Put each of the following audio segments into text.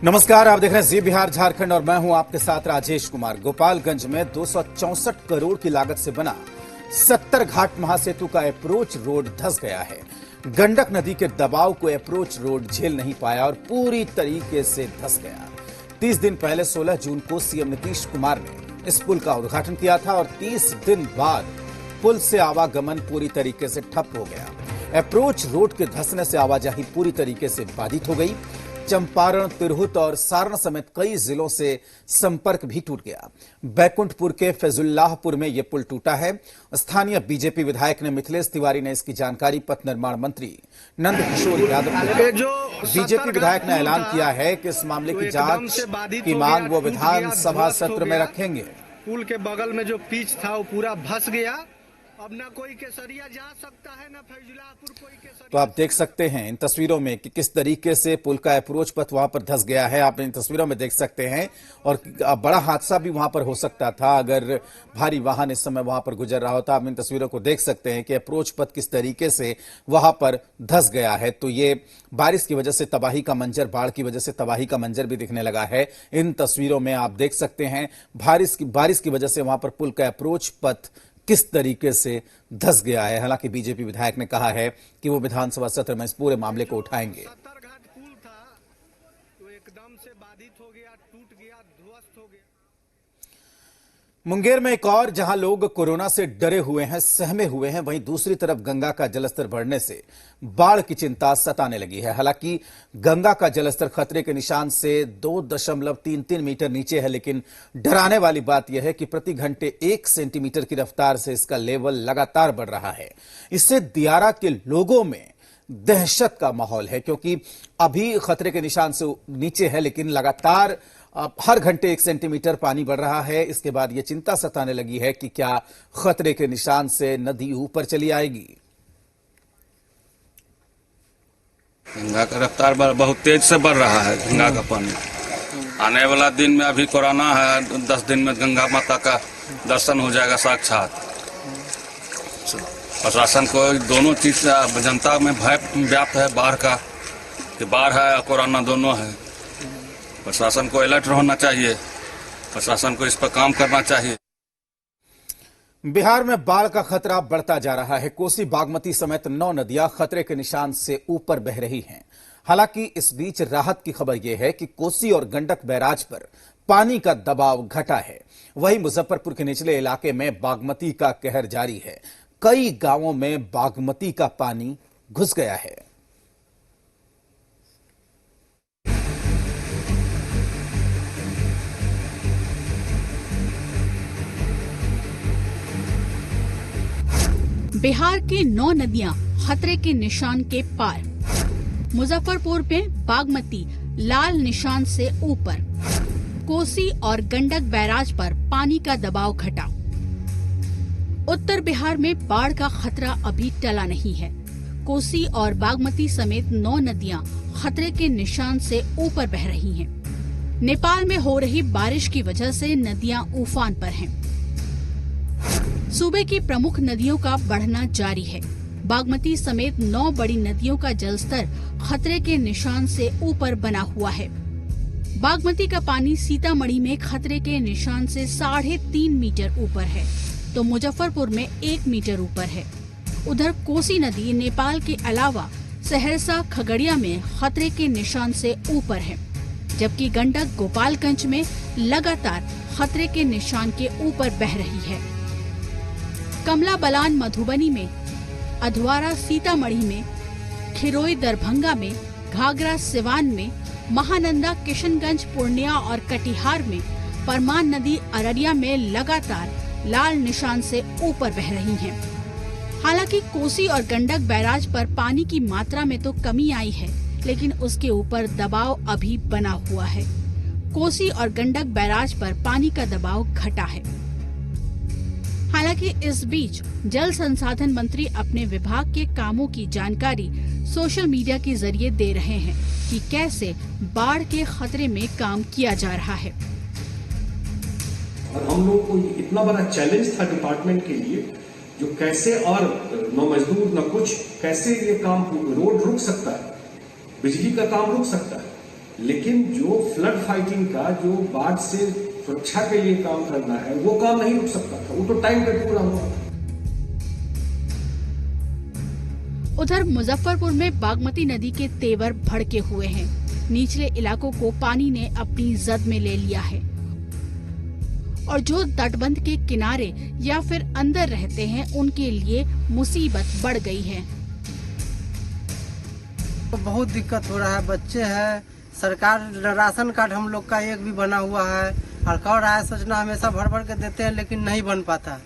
नमस्कार, आप देख रहे हैं जी बिहार झारखंड और मैं हूं आपके साथ राजेश कुमार। गोपालगंज में 264 करोड़ की लागत से बना 70 घाट महासेतु का अप्रोच रोड धंस गया है। गंडक नदी के दबाव को अप्रोच रोड झेल नहीं पाया और पूरी तरीके से धंस गया। 30 दिन पहले 16 जून को सीएम नीतीश कुमार ने इस पुल का उद्घाटन किया था और 30 दिन बाद पुल से आवागमन पूरी तरीके से ठप हो गया। अप्रोच रोड के धंसने से आवाजाही पूरी तरीके से बाधित हो गई। चंपारण, तिरहुत और सारण समेत कई जिलों से संपर्क भी टूट गया। बैकुंठपुर के फैजुल्लाहपुर में यह पुल टूटा है। स्थानीय बीजेपी विधायक ने मिथिलेश तिवारी ने इसकी जानकारी पथ निर्माण मंत्री नंद किशोर यादव को दी। बीजेपी विधायक ने ऐलान किया है कि इस मामले की जांच की मांग वो विधानसभा सत्र में रखेंगे। पुल के बगल में जो पिच था वो पूरा धंस गया। अब ना कोई केसरिया जा सकता है, ना फैजुल्लाहपुर कोई केसरिया। तो आप देख सकते हैं इन तस्वीरों में कि किस तरीके से पुल का अप्रोच पथ वहां पर धंस गया है। आप इन तस्वीरों में देख सकते हैं और बड़ा हादसा भी वहां पर हो सकता था अगर भारी वाहन इस समय वहां पर गुजर रहा होता। आप इन तस्वीरों को देख सकते हैं कि अप्रोच पथ किस तरीके से वहां पर धंस गया है। तो ये बारिश की वजह से तबाही का मंजर, बाढ़ की वजह से तबाही का मंजर भी दिखने लगा है। इन तस्वीरों में आप देख सकते हैं बारिश की वजह से वहां पर पुल का अप्रोच पथ किस तरीके से धंस गया है। हालांकि बीजेपी विधायक ने कहा है कि वो विधानसभा सत्र में इस पूरे मामले को उठाएंगे। 70 घाट पुल था तो एकदम से बाधित हो गया, टूट गया, ध्वस्त हो गया। मुंगेर में एक और जहां लोग कोरोना से डरे हुए हैं, सहमे हुए हैं, वहीं दूसरी तरफ गंगा का जलस्तर बढ़ने से बाढ़ की चिंता सताने लगी है। हालांकि गंगा का जलस्तर खतरे के निशान से 2.33 मीटर नीचे है, लेकिन डराने वाली बात यह है कि प्रति घंटे 1 सेंटीमीटर की रफ्तार से इसका लेवल लगातार बढ़ रहा है। इससे दियारा के लोगों में दहशत का माहौल है, क्योंकि अभी खतरे के निशान से नीचे है, लेकिन लगातार हर घंटे 1 सेंटीमीटर पानी बढ़ रहा है। इसके बाद यह चिंता सताने लगी है कि क्या खतरे के निशान से नदी ऊपर चली आएगी। गंगा का रफ्तार बहुत तेज से बढ़ रहा है। गंगा का पानी आने वाला दिन में, अभी कोरोना है, 10 दिन में गंगा माता का दर्शन हो जाएगा साक्षात। प्रशासन को दोनों चीज से जनता में भय व्याप्त है, बाढ़ का, कि बाढ़ है और कोरोना दोनों है। प्रशासन को अलर्ट रहना चाहिए, प्रशासन को इस पर काम करना चाहिए। बिहार में बाढ़ का खतरा बढ़ता जा रहा है। कोसी, बागमती समेत 9 नदियां खतरे के निशान से ऊपर बह रही हैं। हालांकि इस बीच राहत की खबर यह है कि कोसी और गंडक बैराज पर पानी का दबाव घटा है। वहीं मुजफ्फरपुर के निचले इलाके में बागमती का कहर जारी है। कई गांवों में बागमती का पानी घुस गया है। बिहार की 9 नदियां खतरे के निशान के पार। मुजफ्फरपुर में बागमती लाल निशान से ऊपर। कोसी और गंडक बैराज पर पानी का दबाव घटा। उत्तर बिहार में बाढ़ का खतरा अभी टला नहीं है। कोसी और बागमती समेत 9 नदियां खतरे के निशान से ऊपर बह रही हैं। नेपाल में हो रही बारिश की वजह से नदियां उफान पर हैं। सूबे की प्रमुख नदियों का बढ़ना जारी है। बागमती समेत 9 बड़ी नदियों का जलस्तर खतरे के निशान से ऊपर बना हुआ है। बागमती का पानी सीतामढ़ी में खतरे के निशान से 3.5 मीटर ऊपर है, तो मुजफ्फरपुर में 1 मीटर ऊपर है। उधर कोसी नदी नेपाल के अलावा सहरसा, खगड़िया में खतरे के निशान से ऊपर है, जबकि गंडक गोपालगंज में लगातार खतरे के निशान के ऊपर बह रही है। कमला बलान मधुबनी में, अधवारा सीतामढ़ी में, खिरोई दरभंगा में, घाघरा सिवान में, महानंदा किशनगंज पूर्णिया और कटिहार में, परमान नदी अररिया में लगातार लाल निशान से ऊपर बह रही हैं। हालांकि कोसी और गंडक बैराज पर पानी की मात्रा में तो कमी आई है, लेकिन उसके ऊपर दबाव अभी बना हुआ है। कोसी और गंडक बैराज पर पानी का दबाव घटा है। हालांकि इस बीच जल संसाधन मंत्री अपने विभाग के कामों की जानकारी सोशल मीडिया के जरिए दे रहे हैं कि कैसे बाढ़ के खतरे में काम किया जा रहा है। और हम लोग को इतना बड़ा चैलेंज था डिपार्टमेंट के लिए, जो कैसे, और न मजदूर न कुछ, कैसे ये काम, रोड रुक सकता है, बिजली का काम रुक सकता है, लेकिन जो फ्लड फाइटिंग का, जो बाढ़ से सुरक्षा के लिए काम करना है, वो काम नहीं रुक सकता था, वो तो टाइम पे पूरा हुआ। उधर मुजफ्फरपुर में बागमती नदी के तेवर भड़के हुए हैं। निचले इलाकों को पानी ने अपनी जद में ले लिया है और जो तटबंध के किनारे या फिर अंदर रहते हैं उनके लिए मुसीबत बढ़ गई है। तो बहुत दिक्कत हो रहा है, बच्चे हैं, सरकार राशन कार्ड हम लोग का एक भी बना हुआ है और कह रहा है सोचना हमेशा भर भर के देते हैं लेकिन नहीं बन पाता है।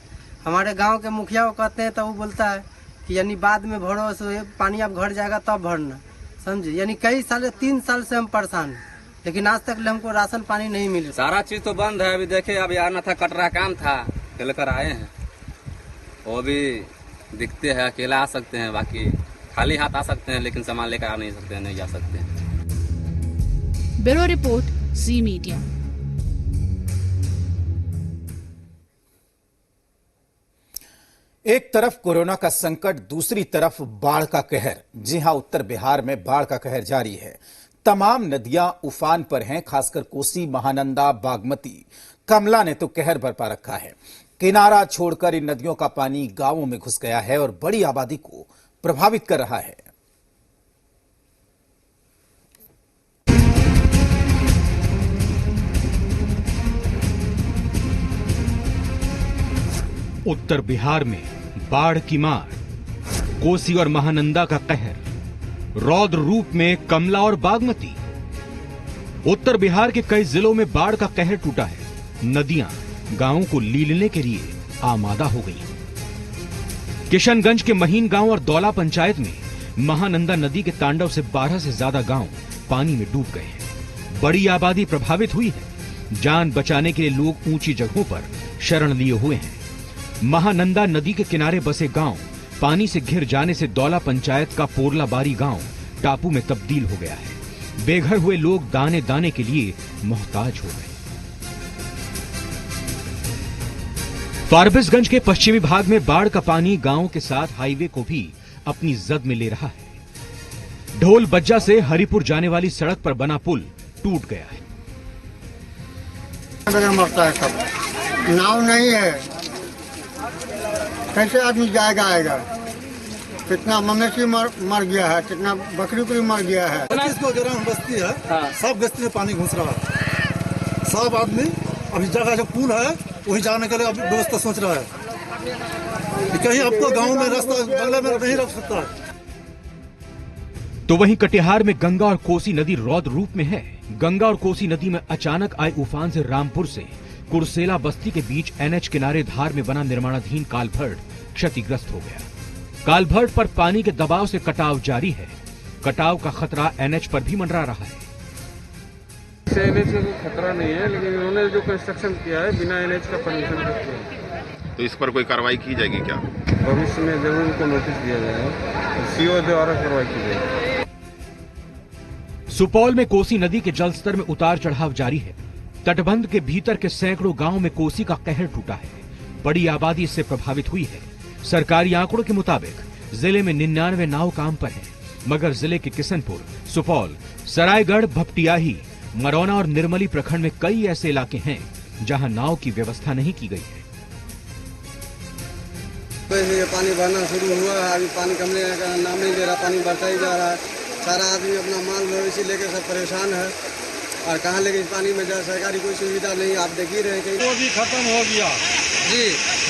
हमारे गांव के मुखिया को कहते हैं तो वो बोलता है कि यानी बाद में भरो, सो पानी अब घर जाएगा तब भरना, समझे। यानी कई साल 3 साल से हम परेशान हैं लेकिन आज तक हमको राशन पानी नहीं मिले। सारा चीज तो बंद है। अभी देखे, अभी आना था, कटरा काम था, लेकर आए हैं। वो भी दिखते हैं, अकेला आ सकते हैं, बाकी खाली हाथ आ सकते हैं लेकिन सामान लेकर आ नहीं सकते हैं, नहीं जा सकते हैं। ब्यूरो रिपोर्ट, जी मीडिया। एक तरफ कोरोना का संकट, दूसरी तरफ बाढ़ का कहर। जी हां, उत्तर बिहार में बाढ़ का कहर जारी है। तमाम नदियां उफान पर हैं, खासकर कोसी, महानंदा, बागमती, कमला ने तो कहर बरपा रखा है। किनारा छोड़कर इन नदियों का पानी गांवों में घुस गया है और बड़ी आबादी को प्रभावित कर रहा है। उत्तर बिहार में बाढ़ की मार, कोसी और महानंदा का कहर, रौद्र रूप में कमला और बागमती। उत्तर बिहार के कई जिलों में बाढ़ का कहर टूटा है। नदियां गांवों को लीलने के लिए आमादा हो गई। किशनगंज के महीन गांव और दौला पंचायत में महानंदा नदी के तांडव से 12 से ज्यादा गांव पानी में डूब गए हैं। बड़ी आबादी प्रभावित हुई है। जान बचाने के लिए लोग ऊंची जगहों पर शरण लिए हुए हैं। महानंदा नदी के किनारे बसे गांव पानी से घिर जाने से दौला पंचायत का पोरलाबारी गांव टापू में तब्दील हो गया है। बेघर हुए लोग दाने दाने के लिए मोहताज हो गए। फारबिसगंज के पश्चिमी भाग में बाढ़ का पानी गांव के साथ हाईवे को भी अपनी जद में ले रहा है। ढोल बज्जा से हरिपुर जाने वाली सड़क पर बना पुल टूट गया है। मरता है सब, नाव नहीं है, कैसे आदमी जाएगा आएगा। कितना मवेशी मर गया है, कितना बकरी उकरी मर गया है। बस्ती है, सब बस्ती में पानी घुस रहा है। सब आदमी अभी जगह जो पुल है वही जाने के लिए अभी व्यवस्था सोच रहा है कि कहीं आपको गांव में रास्ता बगल में नहीं रख सकता है। तो वहीं कटिहार में गंगा और कोसी नदी रौद्र रूप में है। गंगा और कोसी नदी में अचानक आए उफान से रामपुर से कुरसेला बस्ती के बीच एनएच किनारे धार में बना निर्माणाधीन कालभर्ट क्षतिग्रस्त हो गया। कालभर्ट पर पानी के दबाव से कटाव जारी है। कटाव का खतरा एनएच पर भी मंडरा रहा है। एनएच का कोई खतरा नहीं है, लेकिन इन्होंने जो कंस्ट्रक्शन किया है बिना एनएच का परमिशन के किया है। तो इस पर कोई कार्रवाई की जाएगी क्या? भविष्य में जरूर उनको नोटिस दिया जाएगा, सीओ द्वारा कार्रवाई की जाएगी। सुपौल में कोसी नदी के जलस्तर में उतार चढ़ाव जारी है। तटबंध के भीतर के सैकड़ों गांवों में कोसी का कहर टूटा है। बड़ी आबादी इससे प्रभावित हुई है। सरकारी आंकड़ों के मुताबिक जिले में 99 नाव काम पर हैं, मगर जिले के किशनपुर, सुपौल, सरायगढ़, भपटियाही, मरौना और निर्मली प्रखंड में कई ऐसे इलाके हैं जहां नाव की व्यवस्था नहीं की गई है। पानी भरना शुरू हुआ है, अभी पानी कमने का नाम नहीं ले रहा, पानी बढ़ता ही जा रहा है। सारा आदमी अपना माल मवेशी लेकर सब परेशान है और कहाँ लेके इस पानी में सरकारी कोई सुविधा नहीं। आप देख ही रहे हैं वो भी खत्म हो गया जी।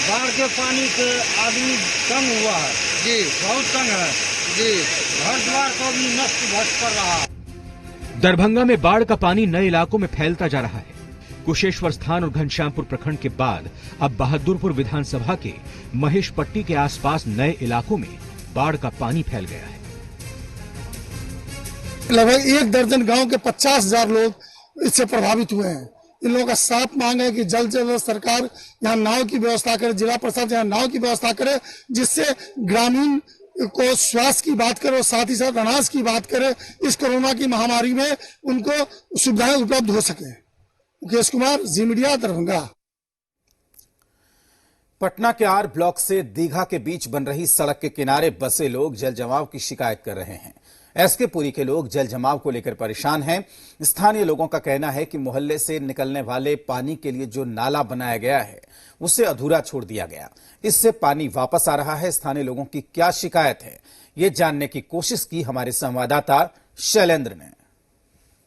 बाढ़ के पानी से आदमी तंग हुआ है जी, बहुत तंग है जी। घर द्वार को भी नष्ट भ्रष्ट कर रहा है। दरभंगा में बाढ़ का पानी नए इलाकों में फैलता जा रहा है। कुशेश्वर स्थान और घनश्यामपुर प्रखंड के बाद अब बहादुरपुर विधानसभा के महेशपट्टी के आसपास नए इलाकों में बाढ़ का पानी फैल गया है। लगभग 1 दर्जन गांव के 50,000 लोग इससे प्रभावित हुए हैं। इन लोगों का साफ मांग है कि जल्द से जल्द सरकार यहाँ नाव की व्यवस्था करे, जिला प्रशासन यहाँ नाव की व्यवस्था करे, जिससे ग्रामीण को स्वास्थ्य की बात करे और साथ ही साथ अनाज की बात करे। इस कोरोना की महामारी में उनको सुविधाएं उपलब्ध हो सके। मुकेश कुमार, जी मीडिया, दरभंगा। पटना के आर ब्लॉक से दीघा के बीच बन रही सड़क के किनारे बसे लोग जल जमाव की शिकायत कर रहे हैं। एसके पुरी के लोग जल जमाव को लेकर परेशान हैं। स्थानीय लोगों का कहना है कि मोहल्ले से निकलने वाले पानी के लिए जो नाला बनाया गया है उसे अधूरा छोड़ दिया गया, इससे पानी वापस आ रहा है। स्थानीय लोगों की क्या शिकायत है, ये जानने की कोशिश की हमारे संवाददाता शैलेंद्र ने।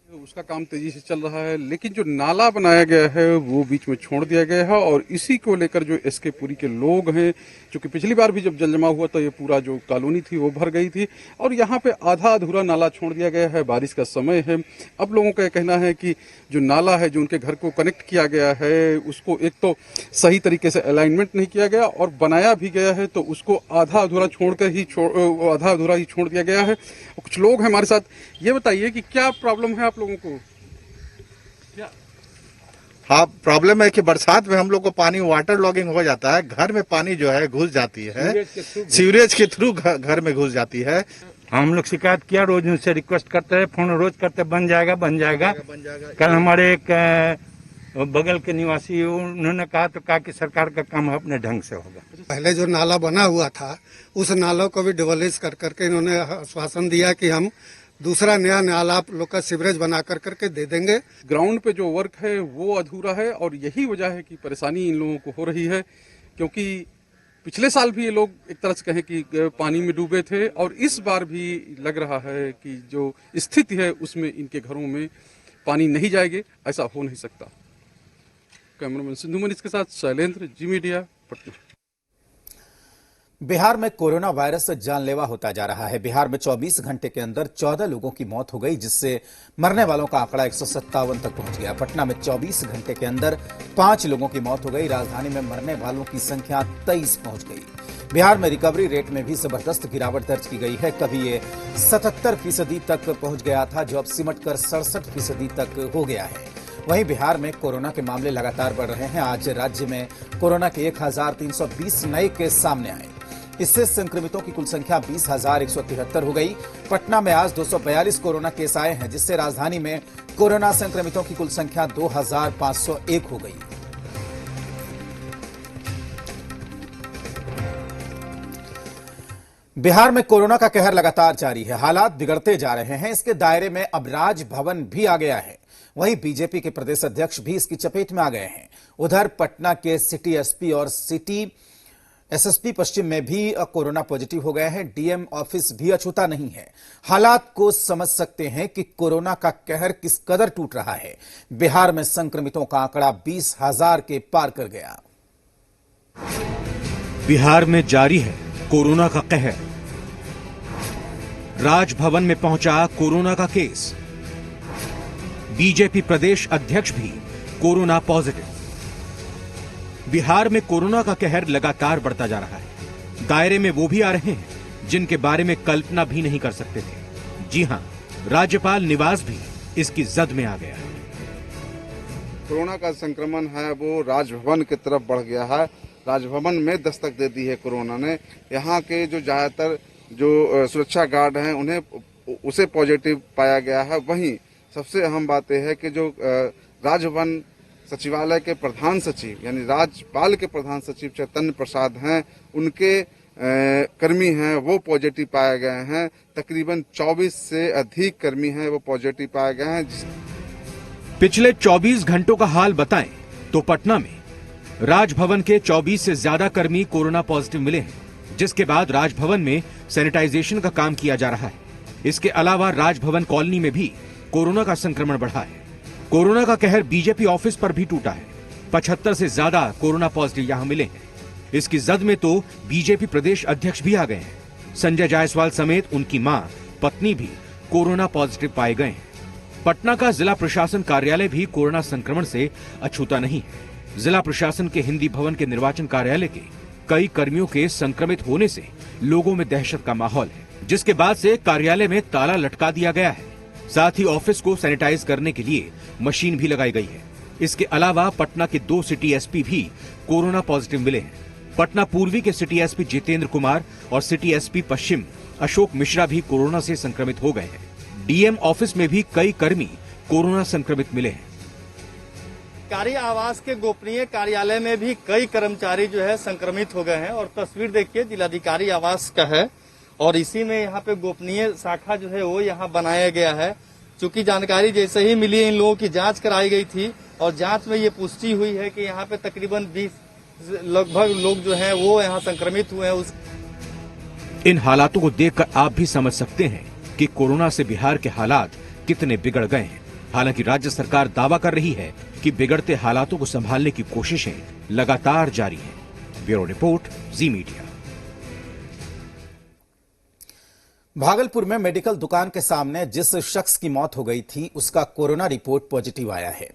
उसका काम तेजी से चल रहा है, लेकिन जो नाला बनाया गया है वो बीच में छोड़ दिया गया है और इसी को लेकर जो एसके पुरी के लोग हैं, क्योंकि पिछली बार भी जब जल जमा हुआ तो ये पूरा जो कॉलोनी थी वो भर गई थी और यहाँ पे आधा अधूरा नाला छोड़ दिया गया है। बारिश का समय है। अब लोगों का कहना है कि जो नाला है जो उनके घर को कनेक्ट किया गया है उसको एक तो सही तरीके से अलाइनमेंट नहीं किया गया और बनाया भी गया है तो उसको आधा अधूरा ही छोड़ दिया गया है। कुछ लोग हैं हमारे साथ, ये बताइए कि क्या प्रॉब्लम है आप लोगों को? हाँ, प्रॉब्लम है कि बरसात में हम लोग को पानी वाटर लॉगिंग हो जाता है, घर में पानी जो है घुस जाती है, सीवरेज के थ्रू घर में घुस जाती है। हम लोग शिकायत किया, रोज उनसे रिक्वेस्ट करते हैं, फोन रोज करते बन जाएगा। कल हमारे एक बगल के निवासी उन्होंने कहा कि सरकार का काम अपने ढंग से होगा। पहले जो नाला बना हुआ था उस नालों को भी डिमोलिश करके इन्होंने आश्वासन दिया कि हम दूसरा नया नाला आप लोग का सीवरेज बना करके दे देंगे। ग्राउंड पे जो वर्क है वो अधूरा है और यही वजह है कि परेशानी इन लोगों को हो रही है, क्योंकि पिछले साल भी ये लोग एक तरह से कहें कि पानी में डूबे थे और इस बार भी लग रहा है कि जो स्थिति है उसमें इनके घरों में पानी नहीं जाएगी। ऐसा हो नहीं सकता। कैमरामैन सिंधु मनीष के साथ शैलेंद्र, जी मीडिया, पटना। बिहार में कोरोना वायरस जानलेवा होता जा रहा है। बिहार में 24 घंटे के अंदर 14 लोगों की मौत हो गई, जिससे मरने वालों का आंकड़ा 157 तक पहुंच गया। पटना में 24 घंटे के अंदर 5 लोगों की मौत हो गई। राजधानी में मरने वालों की संख्या 23 पहुंच गई। बिहार में रिकवरी रेट में भी जबरदस्त गिरावट दर्ज की गई है। कभी ये 77% तक पहुंच गया था, जो अब सिमट कर 67% तक हो गया है। वहीं बिहार में कोरोना के मामले लगातार बढ़ रहे हैं। आज राज्य में कोरोना के 1320 नए केस सामने आए। इससे संक्रमितों की कुल संख्या 20,173 हो गई। पटना में आज 242 कोरोना केस आए हैं, जिससे राजधानी में कोरोना संक्रमितों की कुल संख्या 2,501 हो गई। बिहार में कोरोना का कहर लगातार जारी है। हालात बिगड़ते जा रहे हैं। इसके दायरे में अब राजभवन भी आ गया है। वहीं बीजेपी के प्रदेश अध्यक्ष भी इसकी चपेट में आ गए हैं। उधर पटना के सिटी एसपी और सिटी एसएसपी पश्चिम में भी कोरोना पॉजिटिव हो गए हैं। डीएम ऑफिस भी अछूता नहीं है। हालात को समझ सकते हैं कि कोरोना का कहर किस कदर टूट रहा है। बिहार में संक्रमितों का आंकड़ा 20,000 के पार कर गया। बिहार में जारी है कोरोना का कहर। राजभवन में पहुंचा कोरोना का केस। बीजेपी प्रदेश अध्यक्ष भी कोरोना पॉजिटिव। बिहार में कोरोना का कहर लगातार बढ़ता जा रहा है। दायरे में वो भी आ रहे हैं जिनके बारे में कल्पना भी नहीं कर सकते थे। जी हां, राज्यपाल निवास भी इसकी जद में आ गया है। कोरोना का संक्रमण है वो राजभवन की तरफ बढ़ गया है। राजभवन में दस्तक दे दी है कोरोना ने। यहाँ के जो ज्यादातर जो सुरक्षा गार्ड हैं उन्हें उसे पॉजिटिव पाया गया है। वहीं सबसे अहम बात यह है कि जो राजभवन सचिवालय के प्रधान सचिव यानी राज्यपाल के प्रधान सचिव चैतन्य प्रसाद हैं, उनके कर्मी हैं वो पॉजिटिव पाए गए हैं। तकरीबन 24 से अधिक कर्मी हैं वो पॉजिटिव पाए गए हैं। पिछले 24 घंटों का हाल बताएं तो पटना में राजभवन के 24 से ज्यादा कर्मी कोरोना पॉजिटिव मिले हैं, जिसके बाद राजभवन में सैनिटाइजेशन का काम किया जा रहा है। इसके अलावा राजभवन कॉलोनी में भी कोरोना का संक्रमण बढ़ा है। कोरोना का कहर बीजेपी ऑफिस पर भी टूटा है। 75 से ज्यादा कोरोना पॉजिटिव यहां मिले हैं। इसकी जद में तो बीजेपी प्रदेश अध्यक्ष भी आ गए हैं। संजय जायसवाल समेत उनकी मां, पत्नी भी कोरोना पॉजिटिव पाए गए हैं। पटना का जिला प्रशासन कार्यालय भी कोरोना संक्रमण से अछूता नहीं है। जिला प्रशासन के हिंदी भवन के निर्वाचन कार्यालय के कई कर्मियों के संक्रमित होने से लोगों में दहशत का माहौल है, जिसके बाद से कार्यालय में ताला लटका दिया गया है। साथ ही ऑफिस को सैनिटाइज करने के लिए मशीन भी लगाई गई है। इसके अलावा पटना के 2 सिटी एसपी भी कोरोना पॉजिटिव मिले हैं। पटना पूर्वी के सिटी एसपी जितेंद्र कुमार और सिटी एसपी पश्चिम अशोक मिश्रा भी कोरोना से संक्रमित हो गए हैं। डीएम ऑफिस में भी कई कर्मी कोरोना संक्रमित मिले हैं। जिलाधिकारी आवास के गोपनीय कार्यालय में भी कई कर्मचारी जो है संक्रमित हो गए हैं और तस्वीर देखिए जिलाधिकारी आवास का है और इसी में यहाँ पे गोपनीय शाखा जो है वो यहाँ बनाया गया है। चूंकि जानकारी जैसे ही मिली इन लोगों की जांच कराई गई थी और जांच में ये पुष्टि हुई है कि यहाँ पे तकरीबन 20 लगभग लोग जो हैं वो यहाँ संक्रमित हुए हैं। इन हालातों को देखकर आप भी समझ सकते हैं कि कोरोना से बिहार के हालात कितने बिगड़ गए हैं। हालांकि राज्य सरकार दावा कर रही है कि बिगड़ते हालातों को संभालने की कोशिशें लगातार जारी हैं। ब्यूरो रिपोर्ट, जी मीडिया। भागलपुर में मेडिकल दुकान के सामने जिस शख्स की मौत हो गई थी उसका कोरोना रिपोर्ट पॉजिटिव आया है।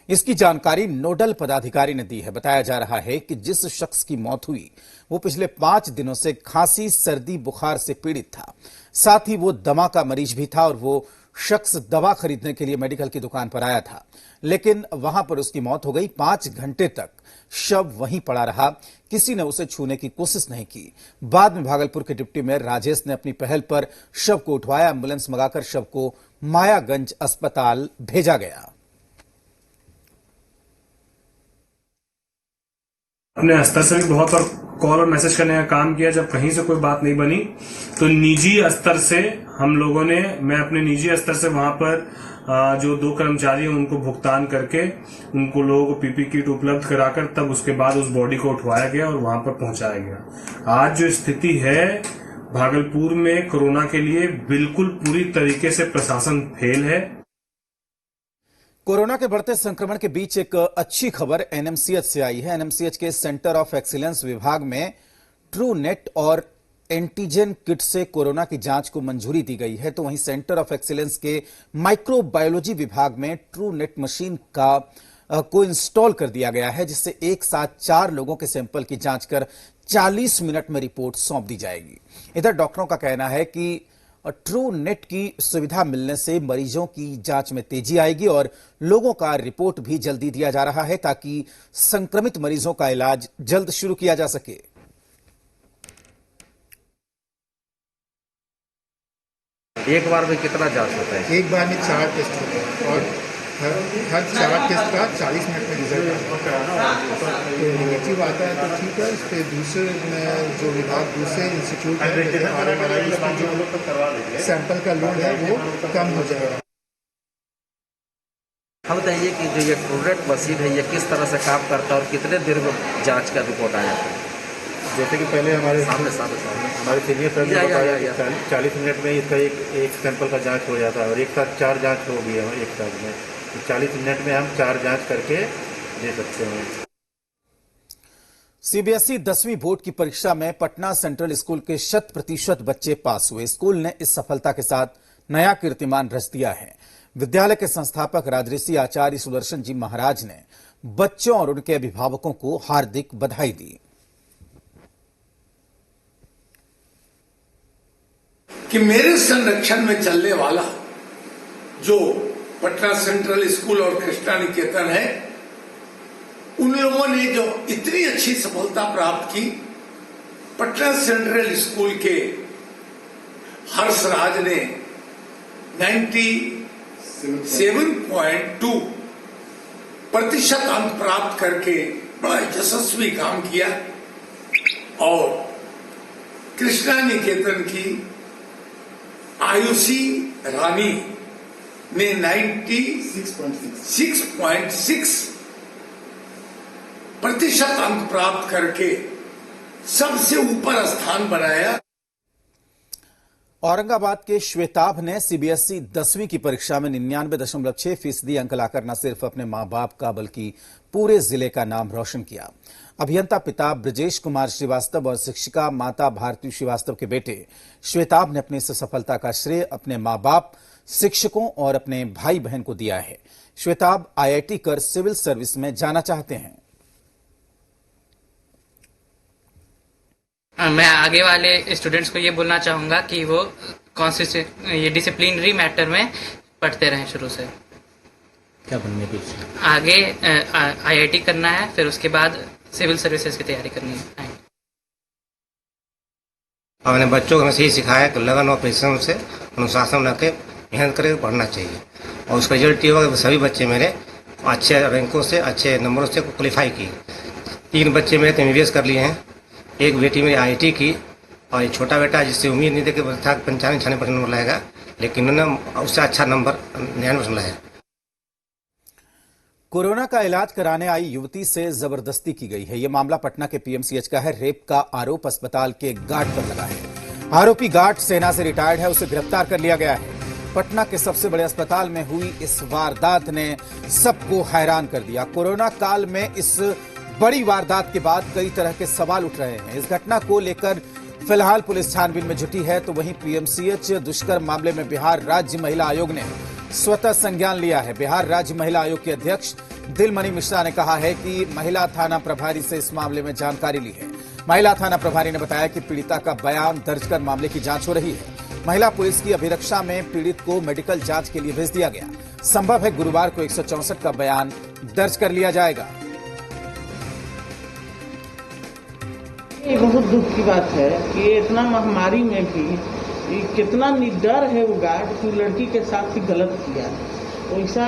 इसकी जानकारी नोडल पदाधिकारी ने दी है। बताया जा रहा है कि जिस शख्स की मौत हुई वो पिछले 5 दिनों से खांसी, सर्दी, बुखार से पीड़ित था। साथ ही वो दमा का मरीज भी था और वो शख्स दवा खरीदने के लिए मेडिकल की दुकान पर आया था, लेकिन वहां पर उसकी मौत हो गई। 5 घंटे तक शव वहीं पड़ा रहा, किसी ने उसे छूने की कोशिश नहीं की। बाद में भागलपुर के डिप्टी मेयर राजेश ने अपनी पहल पर शव को उठवाया। एम्बुलेंस मंगाकर शव को मायागंज अस्पताल भेजा गया। अपने स्तर से भी बहुत और कॉल और मैसेज करने का काम किया। जब कहीं से कोई बात नहीं बनी तो निजी स्तर से हम लोगों ने, मैं अपने निजी स्तर से वहां पर जो 2 कर्मचारी हैं उनको भुगतान करके उनको लोगों को पीपी किट उपलब्ध कराकर तब उसके बाद उस बॉडी को उठवाया गया और वहां पर पहुंचाया गया। आज जो स्थिति है भागलपुर में कोरोना के लिए बिल्कुल पूरी तरीके से प्रशासन फेल है। कोरोना के बढ़ते संक्रमण के बीच एक अच्छी खबर एनएमसीएच से आई है। एनएमसीएच के सेंटर ऑफ एक्सीलेंस विभाग में ट्रू नेट और एंटीजन किट से कोरोना की जांच को मंजूरी दी गई है। तो वहीं सेंटर ऑफ एक्सीलेंस के माइक्रोबायोलॉजी विभाग में ट्रू नेट मशीन को इंस्टॉल कर दिया गया है, जिससे एक साथ 4 लोगों के सैंपल की जांच कर 40 मिनट में रिपोर्ट सौंप दी जाएगी। इधर डॉक्टरों का कहना है कि ट्रू नेट की सुविधा मिलने से मरीजों की जांच में तेजी आएगी और लोगों का रिपोर्ट भी जल्दी दिया जा रहा है ताकि संक्रमित मरीजों का इलाज जल्द शुरू किया जा सके। एक बार में कितना जांच होता है? एक बार में 4 टेस्ट होते हैं और हर 4 टेस्ट का 40 मिनट में रिजल्ट आता है। तो नेगेटिव आता है तो ठीक है, उस पर दूसरे जो विभाग दूसरे इंस्टीट्यूट में जो सैंपल का लोड है वो कम हो जाएगा। हम बताइए कि जो ये ट्रू नेट मशीन है ये किस तरह से काम करता है और कितने देर में जाँच का रिपोर्ट आया था? जैसे कि पहले हमारे सामने हमारे सीनियर सर ने बताया कि 40 मिनट में इसका एक सैंपल का जांच हो जाता है और एक साथ 4 जांच हो गई है एक साथ में। तो 40 मिनट में हम 4 जांच करके दे सकते हैं। सीबीएसई 10वीं बोर्ड की परीक्षा में पटना सेंट्रल स्कूल के 100% बच्चे पास हुए। स्कूल ने इस सफलता के साथ नया कीर्तिमान रच दिया है। विद्यालय के संस्थापक राजऋषि आचार्य सुदर्शन जी महाराज ने बच्चों और उनके अभिभावकों को हार्दिक बधाई दी। कि मेरे संरक्षण में चलने वाला जो पटना सेंट्रल स्कूल और कृष्णा निकेतन है, उन लोगों ने जो इतनी अच्छी सफलता प्राप्त की। पटना सेंट्रल स्कूल के हर्षराज ने 97.2% अंक प्राप्त करके बड़ा यशस्वी काम किया और कृष्णा निकेतन की आयुषी रानी ने 96.6% अंक प्राप्त करके सबसे ऊपर स्थान बनाया। औरंगाबाद के श्वेताभ ने सीबीएसई 10वीं की परीक्षा में 99.6% अंक लाकर न सिर्फ अपने मां बाप का बल्कि पूरे जिले का नाम रोशन किया। अभियंता पिता ब्रजेश कुमार श्रीवास्तव और शिक्षिका माता भारती श्रीवास्तव के बेटे श्वेताभ ने अपनी इस सफलता का श्रेय अपने मां बाप, शिक्षकों और अपने भाई बहन को दिया है। श्वेताभ आईआईटी कर सिविल सर्विस में जाना चाहते हैं। मैं आगे वाले स्टूडेंट्स को ये बोलना चाहूँगा कि वो ये डिसिप्लिनरी मैटर में पढ़ते रहें शुरू से। क्या बनने की आगे आईआईटी करना है, फिर उसके बाद सिविल सर्विसेज की तैयारी करनी है। अपने बच्चों को हमें यही सिखाया कि लगन और परिश्रम से अनुशासन रख के मेहनत करके पढ़ना चाहिए और उसका रिजल्ट ये होगा कि सभी बच्चे मेरे अच्छे रैंकों से अच्छे नंबरों से क्वालिफाई की। 3 बच्चे मेरे MBBS कर लिए हैं, एक बेटी मेरी IIT की और एक छोटा बेटा जिससे उम्मीद नहीं थी कि 95-96% नंबर लाएगा, लेकिन उन्होंने उससे अच्छा नंबर 99% लाया। कोरोना का इलाज कराने आई युवती से जबरदस्ती की गई है। यह मामला पटना के PMCH का है। रेप का आरोप अस्पताल के गार्ड पर लगा है। आरोपी गार्ड सेना से रिटायर्ड है, उसे गिरफ्तार कर लिया गया है। पटना के सबसे बड़े अस्पताल में हुई इस वारदात ने सबको हैरान कर दिया। कोरोना काल में इस बड़ी वारदात के बाद कई तरह के सवाल उठ रहे हैं। इस घटना को लेकर फिलहाल पुलिस छानबीन में जुटी है, तो वहीं PMCH दुष्कर्म मामले में बिहार राज्य महिला आयोग ने स्वतः संज्ञान लिया है। बिहार राज्य महिला आयोग के अध्यक्ष दिलमणि मिश्रा ने कहा है कि महिला थाना प्रभारी से इस मामले में जानकारी ली है। महिला थाना प्रभारी ने बताया कि पीड़िता का बयान दर्ज कर मामले की जांच हो रही है। महिला पुलिस की अभिरक्षा में पीड़ित को मेडिकल जांच के लिए भेज दिया गया। संभव है गुरुवार को 164 का बयान दर्ज कर लिया जाएगा। ये बहुत दुख की बात है कि इतना महामारी में भी कितना निडर है वो गार्ड कि लड़की के साथ ही गलत किया। वैसा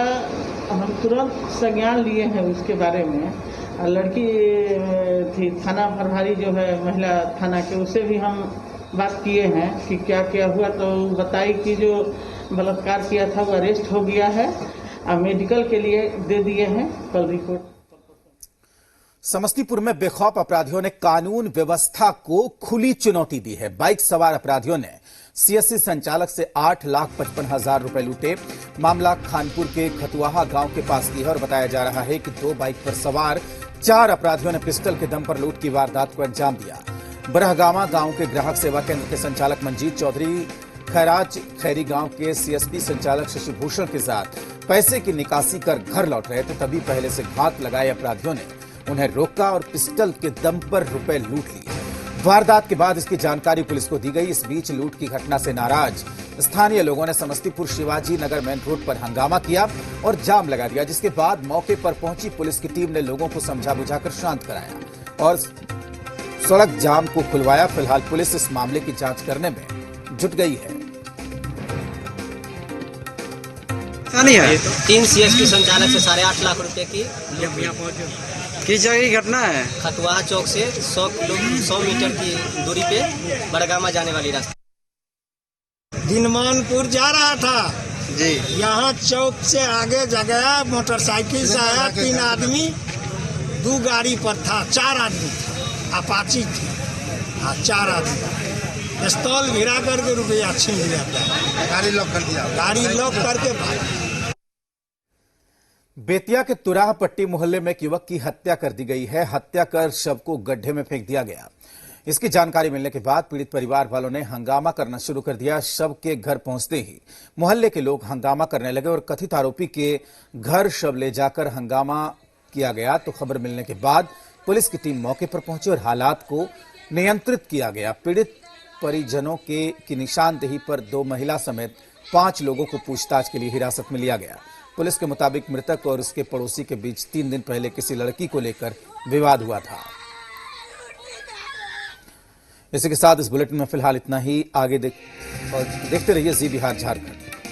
हम तुरंत संज्ञान लिए हैं उसके बारे में। लड़की थी, थाना प्रभारी जो है महिला थाना के, उससे भी हम बात किए हैं कि क्या क्या हुआ, तो बताई कि जो बलात्कार किया था वो अरेस्ट हो गया है और मेडिकल के लिए दे दिए हैं, कल रिपोर्ट। समस्तीपुर में बेखौफ अपराधियों ने कानून व्यवस्था को खुली चुनौती दी है। बाइक सवार अपराधियों ने CSC संचालक से 8,55,000 रुपए लूटे। मामला खानपुर के खतुआहा गांव के पास की है और बताया जा रहा है कि 2 बाइक पर सवार 4 अपराधियों ने पिस्टल के दम पर लूट की वारदात को अंजाम दिया। बरहगामा गांव के ग्राहक सेवा केंद्र के संचालक मंजीत चौधरी खैराज खैरी गांव के CSP संचालक शशिभूषण के साथ पैसे की निकासी कर घर लौट रहे थे, तभी पहले से घात लगाए अपराधियों ने उन्हें रोका और पिस्टल के दम पर रुपए लूट लिए। वारदात के बाद इसकी जानकारी पुलिस को दी गई। इस बीच लूट की घटना से नाराज स्थानीय लोगों ने समस्तीपुर शिवाजी नगर मेन रोड पर हंगामा किया और जाम लगा दिया, जिसके बाद मौके पर पहुंची पुलिस की टीम ने लोगों को समझा बुझाकर शांत कराया और सड़क जाम को खुलवाया। फिलहाल पुलिस इस मामले की जांच करने में जुट गई है। 3 CSP संचालक से 8.5 लाख रुपए की किस जगह की घटना है? खतुआहा चौक से 100 मीटर की दूरी पे बड़गामा जाने वाली रास्ता। दिनमानपुर जा रहा था जी, यहाँ चौक से आगे जगह मोटरसाइकिल से आया 3 आदमी, 2 गाड़ी पर था, 4 आदमी था, अपाची थी, 4 आदमी पिस्तौल भिड़ा करके रुपया छीन लिया था। गाड़ी लॉक कर दिया, गाड़ी लॉक करके भाग। बेतिया के तुराह पट्टी मोहल्ले में एक युवक की हत्या कर दी गई है। हत्या कर शव को गड्ढे में फेंक दिया गया। इसकी जानकारी मिलने के बाद पीड़ित परिवार वालों ने हंगामा करना शुरू कर दिया। शव के घर पहुंचते ही मोहल्ले के लोग हंगामा करने लगे और कथित आरोपी के घर शव ले जाकर हंगामा किया गया। तो खबर मिलने के बाद पुलिस की टीम मौके पर पहुंची और हालात को नियंत्रित किया गया। पीड़ित परिजनों की निशानदेही पर 2 महिला समेत 5 लोगों को पूछताछ के लिए हिरासत में लिया गया। पुलिस के मुताबिक मृतक और उसके पड़ोसी के बीच 3 दिन पहले किसी लड़की को लेकर विवाद हुआ था। इसी के साथ इस बुलेटिन में फिलहाल इतना ही। आगे देखते रहिए जी बिहार झारखंड।